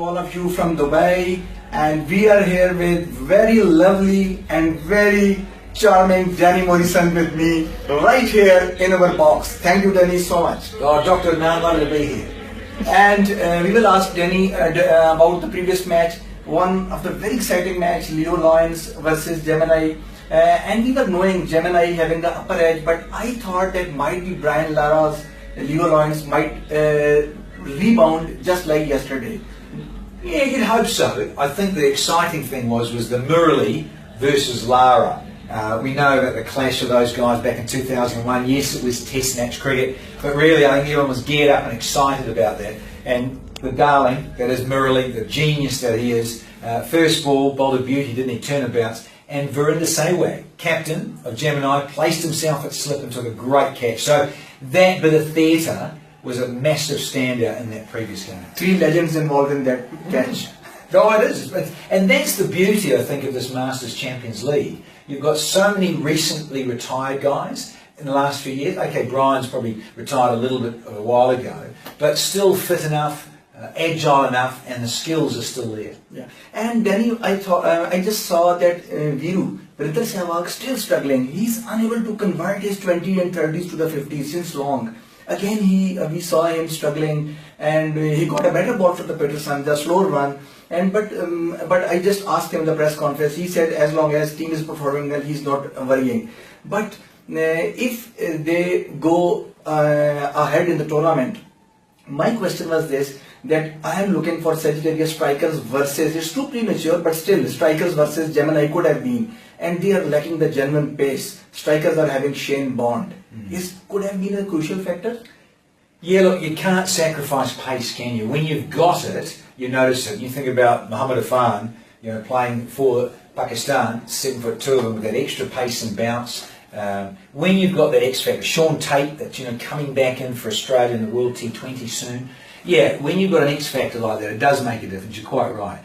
to all of you from Dubai, and we are here with very lovely and very charming Danny Morrison with me right here in our box. Thank you, Danny, so much. Oh, Dr. Adnan, lovely to be here. And we will ask Danny about the previous match, one of the very exciting match, Leo Lions versus Gemini. And we were knowing Gemini having the upper edge, but I thought that might be Brian Lara's Leo Lions might rebound just like yesterday. Yeah, you'd hope so. I think the exciting thing was the Murali versus Lara. We know about the clash of those guys back in 2001. Yes, it was test match cricket, but really I think everyone was geared up and excited about that. And the darling, that is Murali, the genius that he is, first ball, bowled a beauty, didn't he, turnabouts. And Virender Sehwag, captain of Gemini, placed himself at slip and took a great catch. So that bit of theatre was a massive standout in that previous game. Three legends involved in that catch. No, it is. And that's the beauty, I think, of this Masters Champions League. You've got so many recently retired guys in the last few years. Okay, Brian's probably retired a little bit a while ago, but still fit enough, agile enough, and the skills are still there. Yeah. And Danny, I just saw that Virender Sehwag still struggling. He's unable to convert his 20 and 30s to the 50s since long. Again, we saw him struggling, and he got a better ball from the Peterson, the slow run. But I just asked him in the press conference. He said as long as team is performing well, he's not worrying. But if they go ahead in the tournament, my question was this: that I am looking for Sagittarius strikers versus, it's too premature, but still strikers versus Gemini could have been, and they are lacking the genuine pace. Strikers are having Shane Bond. Could have been a crucial factor. Yeah, look, you can't sacrifice pace, can you? When you've got it, you notice it. You think about Mohammad playing for Pakistan, 7'2" of him with that extra pace and bounce. When you've got that X factor, Sean Tate, that's coming back in for Australia in the World T20 soon. Yeah, when you've got an X factor like that, it does make a difference. You're quite right.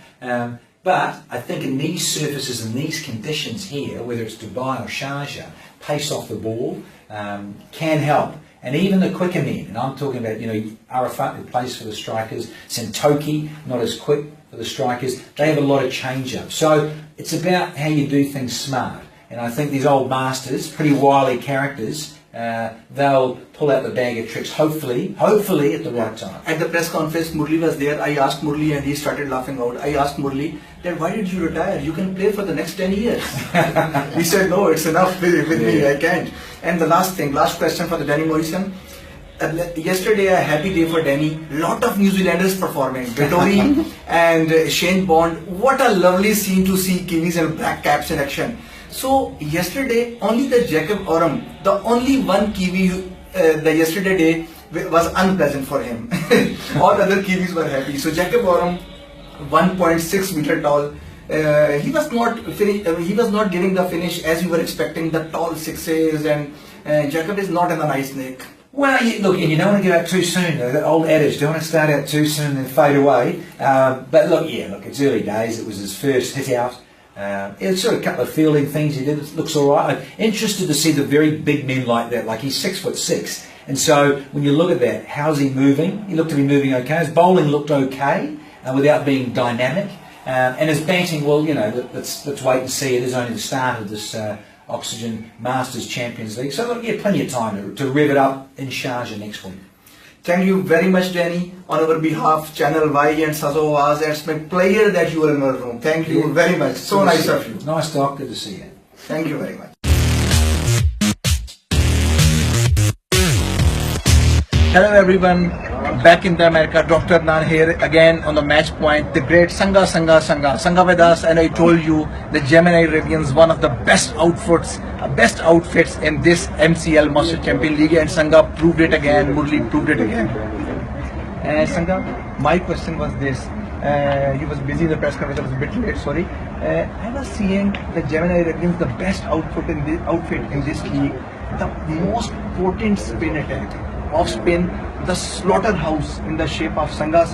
But I think in these surfaces and these conditions here, whether it's Dubai or Sharjah, pace off the ball can help. And even the quicker men, and I'm talking about, Arafat, who plays for the strikers, Santoki, not as quick for the strikers, they have a lot of change-up. So it's about how you do things smart. And I think these old masters, pretty wily characters, they'll pull out the bag of tricks, hopefully at the right time. At the press conference, Murali was there. I asked Murali and he started laughing out. I asked Murali, then why did you retire? You can play for the next 10 years. He said, no, it's enough with me, I can't. And the last question for the Danny Morrison. Yesterday, a happy day for Danny. Lot of New Zealanders performing. Vettori and Shane Bond. What a lovely scene to see Kiwis and black caps in action. So yesterday, only the Jacob Oram, the only one Kiwi the yesterday day was unpleasant for him. All other Kiwis were happy. So Jacob Oram, 1.6 meter tall, he was not giving the finish as we were expecting, the tall sixes, and Jacob is not in the nice nick. Well, look, you don't want to get out too soon, though. That old adage, don't want to start out too soon and then fade away. But look, it's early days. It was his first hit out. It's sort of a couple of fielding things he did. It looks all right. I'm interested to see the very big men like that. Like, he's 6'6", and so when you look at that, how's he moving? He looked to be moving okay. His bowling looked okay without being dynamic, and his batting, well, let's wait and see. It is only the start of this Oxygen Masters Champions League, so look, plenty of time to rev it up in Sharjah next week. Thank you very much, Danny. On our behalf, Channel Y and Sazo Awaz, it's my pleasure that you are in our room. Thank you very much. So nice of you. Nice talk. Good to see you. Thank you very much. Hello everyone, back in the America, Dr. Adnan here again on the match point. The great Sanga with us, and I told you the Gemini Arabians, one of the best outfits in this MCL Master Champion League, and Sanga proved it again, Murali proved it again. Sanga, my question was this, he was busy in the press conference, I was a bit late, sorry. I was seeing the Gemini Arabians, the best outfit in this league, the most potent spin attack. Off spin, the slaughterhouse in the shape of Sanga,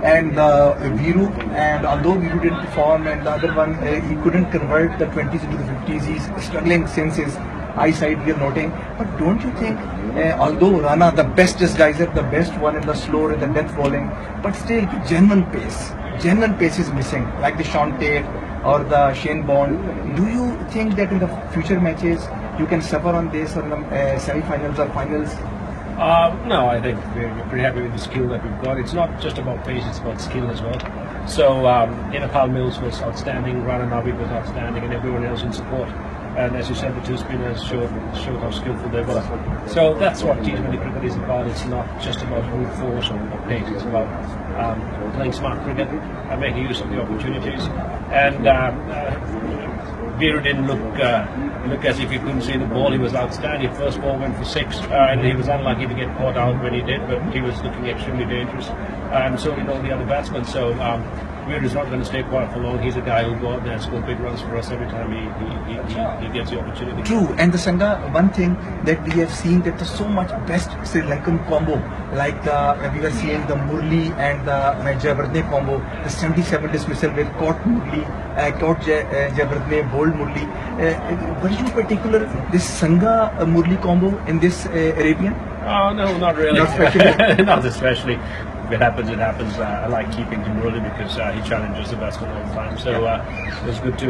and Viru, and although Viru didn't perform, and the other one, he couldn't convert the 20s into the 50s, he's struggling since his eyesight we are noting. But don't you think, although Rana, the best disguiser, the best one in the slower and the death bowling, but still genuine pace is missing, like the Sean Tate or the Shane Bond. Do you think that in the future matches you can suffer on this, or in the semi-finals or finals? No, I think we're pretty happy with the skill that we've got. It's not just about pace, it's about skill as well. So, Pal Mills was outstanding, Rana Nabi was outstanding, and everyone else in support. And as you said, the two spinners showed how skillful they were. So that's what T20 cricket is about. It's not just about brute force or pace. It's about playing smart cricket and making use of the opportunities. And Viru didn't look as if he couldn't see the ball. He was outstanding. First ball went for 6, and he was unlucky to get caught out when he did, but he was looking extremely dangerous. And so did all the other batsmen. So Viru is not going to stay quiet for long. He's a guy who'll go out there and score big runs for us every time he gets the opportunity. True, and the Sangha, one thing that we have seen, that there's so much best Sri Lankan combo, like we were seeing the Murli and the Jayawardene combo, the 77 dismissal with caught Murli, caught Jayawardene, bowled Murli. Were you particular this Sangha Murli combo in this Arabian? Oh no, not really. Not especially. Not especially. If it happens, it happens. I like keeping to Murli because he challenges the batsman all the time. So it was good to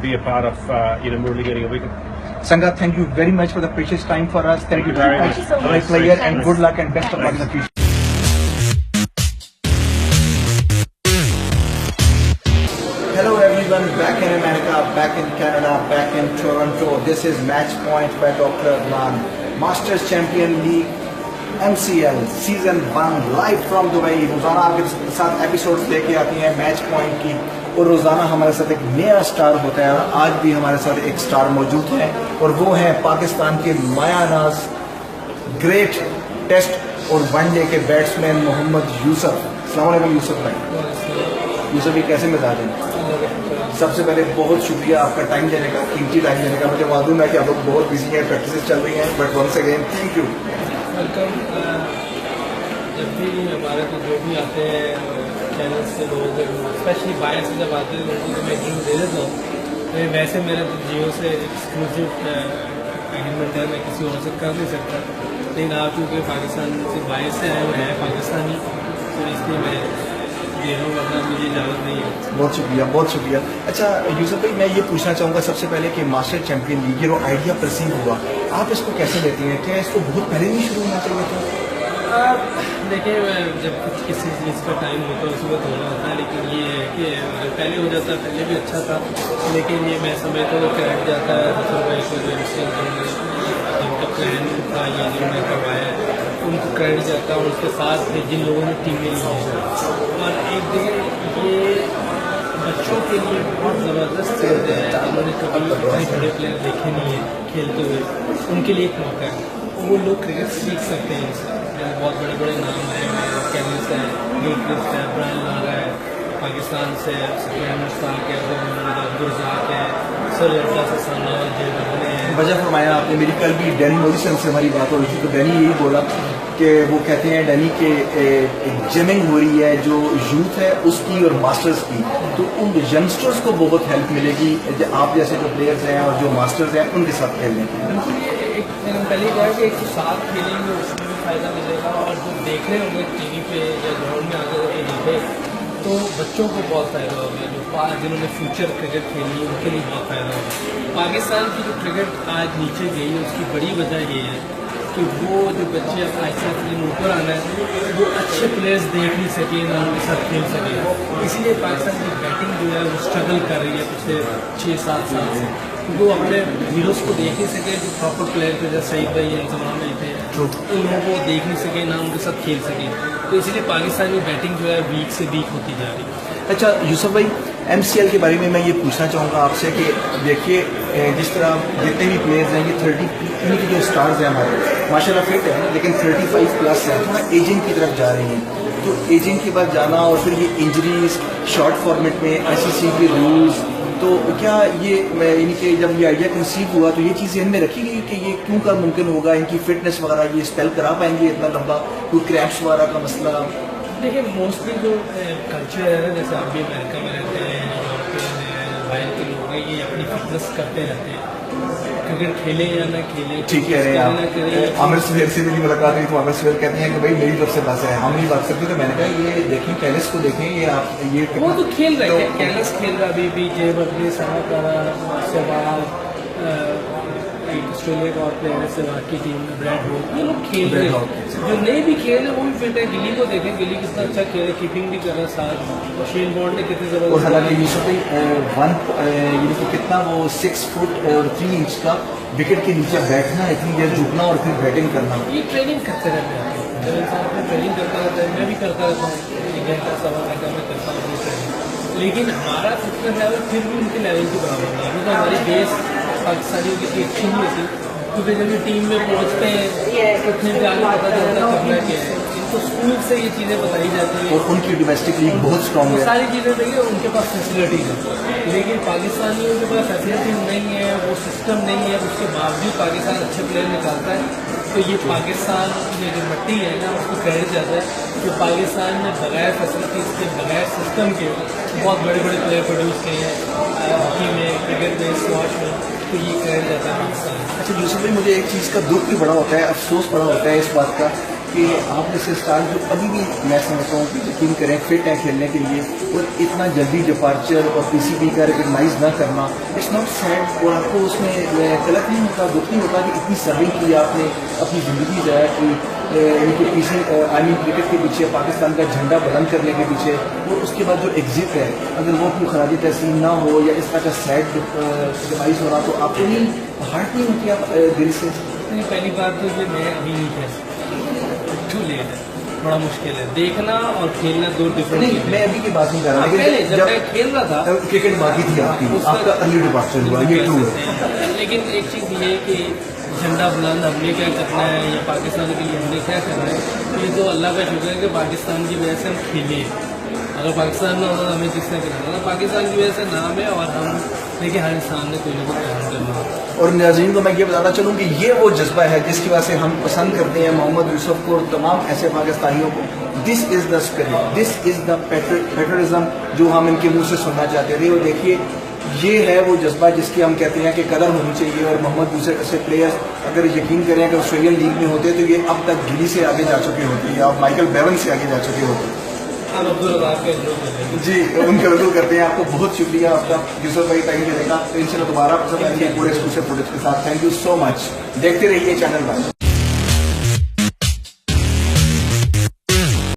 be a part of Murli getting a wicket. Sangha, thank you very much for the precious time for us. Thank you very much. much. My player, and good luck and best of luck in the future. Hello everyone, back in America, back in Canada, back in Toronto. This is Match Point by Dr. Adnan. Masters Champion League MCL season 1 live from Dubai. रोजाना आपके साथ episodes लेके आती हैं match point की, और रोजाना हमारे साथ एक नया स्टार होता है, और आज भी हमारे साथ एक स्टार मौजूद है, और वो है पाकिस्तान के मायानाज ग्रेट टेस्ट और वनडे के बैट्समैन मोहम्मद यूसुफ। अस्सलाम वालेकुम यूसुफ भाई। यूसुफ भाई, कैसे मिजाज हैं? सबसे पहले बहुत शुक्रिया आपका टाइम देने का, कीमती टाइम देने का। मुझे मालूम है कि आप लोग बहुत बिजी हैं, प्रैक्टिस चल रही हैं, but once again thank you. Welcome. जब भी हमारे को जो भी आते हैं चैनल से लोग, स्पेशली बाहर से जब आते हैं उनको मैं इंटरव्यू दे देता हूँ। तो वैसे मेरा तो जियो से एक्सक्लूसिव एग्रीमेंट है, मैं किसी और से कर नहीं सकता, लेकिन आप चूँकि पाकिस्तान से बाहर से आए हुए हैं पाकिस्तानी, तो इसलिए मैं दे रहा हूँ, वरना मुझे इजाज़त नहीं है। बहुत शुक्रिया, बहुत शुक्रिया। अच्छा यूसुफ भाई, मैं ये पूछना चाहूँगा सबसे पहले कि मास्टर चैंपियन लीग ये जो आइडिया परसीव हुआ, आप इसको कैसे लेती हैं? क्या इसको बहुत पहले नहीं शुरू होना चाहिए था? देखिए, जब कुछ किसी चीज़ का टाइम होता है उसी वक्त होना होता है, लेकिन ये है कि जो पहले हो जाता है पहले भी अच्छा था, लेकिन ये मैं समझता हूँ कि हट जाता है। भाई को जो जिनका प्लान था ये जिन्होंने करवाया उनको क्रेडिट जाता है, और उसके साथ जिन लोगों ने टीमें ली हैं, और एक जगह ये बच्चों के लिए बहुत ज़बरदस्त चीज़ है, जिन्होंने कभी इतने बड़े प्लेयर देखे नहीं है खेलते हुए, उनके लिए एक मौका है। वो लोग क्रिकेट सीख सकते हैं इससे। बहुत बड़े बड़े नाम आए हुए हैं, कैनिस है, गिलक्रिस्ट है, ब्रायन लारा है, पाकिस्तान से सुफियान मुश्ताक है, गुरजाक है, श्रीलंका से साना जयवर्धने है। वजह फरमाया आपने। मेरी कल भी डैनी मॉरिसन से हमारी बात हो रही थी, तो डैनी यही बोला कि वो कहते हैं डैनी के जेमिंग हो रही है जो यूथ है उसकी और मास्टर्स की, तो उन यंगस्टर्स को बहुत हेल्प मिलेगी आप जैसे जो प्लेयर्स हैं और जो मास्टर्स हैं उनके साथ खेलने की। मैंने पहले कहा कि एक साथ खेलेंगे उसमें भी फ़ायदा मिलेगा, और जो देख रहे होंगे टीवी पे या ग्राउंड में आकर के देखे तो बच्चों को बहुत फ़ायदा होगा, जो जिन्होंने फ्यूचर क्रिकेट खेली है उनके लिए बहुत फ़ायदा होगा। पाकिस्तान की जो क्रिकेट आज नीचे गई है उसकी बड़ी वजह ये है कि वो जो बच्चे अब ऐसा फिल्म ऊपर आना है वो अच्छे प्लेयर्स देख नहीं सके, ना उनके साथ खेल सके, इसीलिए पाकिस्तान की बैटिंग जो है वो स्ट्रगल कर रही है पिछले 6-7 साल से, क्योंकि वो अपने हीरोज़ को देख नहीं सके, जो प्रॉपर प्लेयर थे जैसे सईद भाई इंतजाम में थे, उन लोगों को देख नहीं सके, ना उनके साथ खेल सके, तो इसीलिए पाकिस्तान की बैटिंग जो है वीक से वीक होती जा रही है। अच्छा यूसुफ भाई, MCL के बारे में मैं ये पूछना चाहूँगा आपसे कि देखिए जिस तरह जितने भी प्लेयर्स हैं ये 30 इनके जो स्टार्स हैं हमारे माशाल्लाह फिट हैं, लेकिन 35+ हैं, थोड़ा एजिंग की तरफ जा रही हैं, तो एजिंग के बाद जाना और फिर ये इंजरीज शॉर्ट फॉर्मेट में ICC के रूल्स, तो क्या ये इनके जब ये आइडिया कंसीव हुआ तो ये चीज़ ध्यान में रखी गई कि ये क्यों का मुमकिन होगा, इनकी फिटनेस वगैरह ये स्पेल करा पाएंगे इतना लंबा, कोई क्रैम्प्स वगैरह का मसला? देखिए, मोस्टली जो कल्चर है ना, जैसे आप भी अमेरिका में रहते हैं, यूरोपियन है, बाहर के लोग हैं, ये अपनी फिटनेस करते रहते हैं, क्रिकेट खेले या ना खेले, ठीक कह रहे हैं आप। आमिर सुहेल से मेरी मुलाकात हुई तो आमिर सुहेल कहते हैं कि भाई मेरी तरफ से बस है, हम नहीं बात करते। तो मैंने कहा ये देखें कैलिस को देखें, ये आप ये वो तो खेल रहे हैं, कैलिस खेल रहा अभी जय बदली संगक्कारा सहवाग ऑस्ट्रेलिया का और प्लेयर है सहवाग की टीम में ब्रैड हॉक, ये लोग खेल रहे हैं। जो नए भी खेल रहे वो भी फिट है। गिली को देखें, गिली कितना अच्छा खेल है, कीपिंग भी कर रहा है साथ, और शेन बॉन्ड ने कितनी और जबरदस्त। हालांकि यूसुफ भाई कितना वो 6 फुट और 3 इंच का विकेट के नीचे बैठना, इतनी देर झुकना और फिर बैटिंग करना, ये ट्रेनिंग करते रहते हैं। जब इंसान अपनी ट्रेनिंग करता रहता है, मैं भी करता रहता हूँ, 1 घंटा 1.25 घंटा मैं करता हूँ अपनी ट्रेनिंग। लेकिन हमारा फिटनेस लेवल फिर भी उनके लेवल के बराबर नहीं है, क्योंकि हमारी बेस पाकिस्तानियों की अच्छी नहीं होती। क्योंकि जब ये टीम में पहुँचते हैं उतने भी आगे पता चलता है करना क्या है। इनको स्कूल से ये चीज़ें बताई जाती हैं और उनकी डोमेस्टिक लीग बहुत स्ट्रॉन्ग है, सारी चीज़ें देखिए उनके पास फैसिलिटीज है। लेकिन पाकिस्तानियों के पास फैसिलिटीज नहीं है, वो सिस्टम नहीं है, उसके बावजूद पाकिस्तान अच्छे प्लेयर निकालता है। तो ये पाकिस्तान में जो मिट्टी है ना, उसको क्रेडिट जाता है कि पाकिस्तान में बगैर फैसिलिटीज के, बगैर सिस्टम के बहुत बड़े बड़े प्लेयर प्रोड्यूस किए हैं हॉकी में, क्रिकेट में, स्क्वाश में, तो ये क्रेडिट जाता है पाकिस्तान। अच्छा यूसुफ भाई, मुझे एक चीज़ का दुख भी बड़ा होता है, अफसोस बड़ा होता है इस बात का कि आप जैसे स्टार जो अभी भी मैं समझता हूँ कि यकीन करें फिट है खेलने के लिए, और इतना जल्दी डिपार्चर और पीसीबी का रिकगनाइज ना करना, इट्स नॉट सैड। और आपको उसमें गलत नहीं होता, दुख नहीं होता कि इतनी सर्विंग की आपने, अपनी ज़िंदगी ज़ाया की इनके पीछे, आई मीन क्रिकेट के पीछे, पाकिस्तान का झंडा बुलंद करने के पीछे, और उसके बाद जो एग्जिट है, अगर वो कोई खराजी तहसीन ना हो या इस तरह का सैड डिवाइस हो रहा, तो आपको नहीं हार्ट नहीं होती आप दिल से? नहीं, पहली बात तो ये मैं अभी नहीं कह टू लेट है, बड़ा मुश्किल है। देखना और खेलना दो डिफरेंट नहीं, चीजें। मैं अभी की बात नहीं कर रहा, पहले लेकिन जब मैं खेल रहा था क्रिकेट बाकी थी आपकी, आपका अर्ली डिपार्चर हुआ, ये ट्रू है। लेकिन एक चीज़ ये है कि झंडा बुलंद हमने क्या करना है या पाकिस्तान के लिए हमने क्या करना है, तो ये तो अल्लाह का शुक्र है कि पाकिस्तान की वजह से हम खेले। अगर पाकिस्तान में होता तो हमें किसने कराना था, पाकिस्तान की वजह से नाम है, और हम देखिए हर इंसान ने कोई ना कोई काम करना। और नाज़रीन को मैं ये बताना चलूँ कि ये वो जज्बा है जिसकी वजह से हम पसंद करते हैं मोहम्मद यूसुफ को और तमाम ऐसे पाकिस्तानियों को। This is the spirit, this is the patriotism जो हम इनके मुंह से सुनना चाहते थे। और देखिए ये है वो जज्बा जिसकी हम कहते हैं कि कदर होनी चाहिए। और मोहम्मद यूसुफ ऐसे प्लेयर्स अगर यकीन करें कि ऑस्ट्रेलियन लीग में होते तो ये अब तक गिली से आगे जा चुके होते या माइकल बेवन से आगे जा चुके होते। जी, उनका बिल्कुल करते हैं। आपको बहुत शुक्रिया आपका यूसुफ भाई टाइम देने का। तो इंशाल्लाह दोबारा पूरे एक्सक्लूसिव प्रोडक्ट के साथ। Thank you so much. देखते रहिए चैनल पर।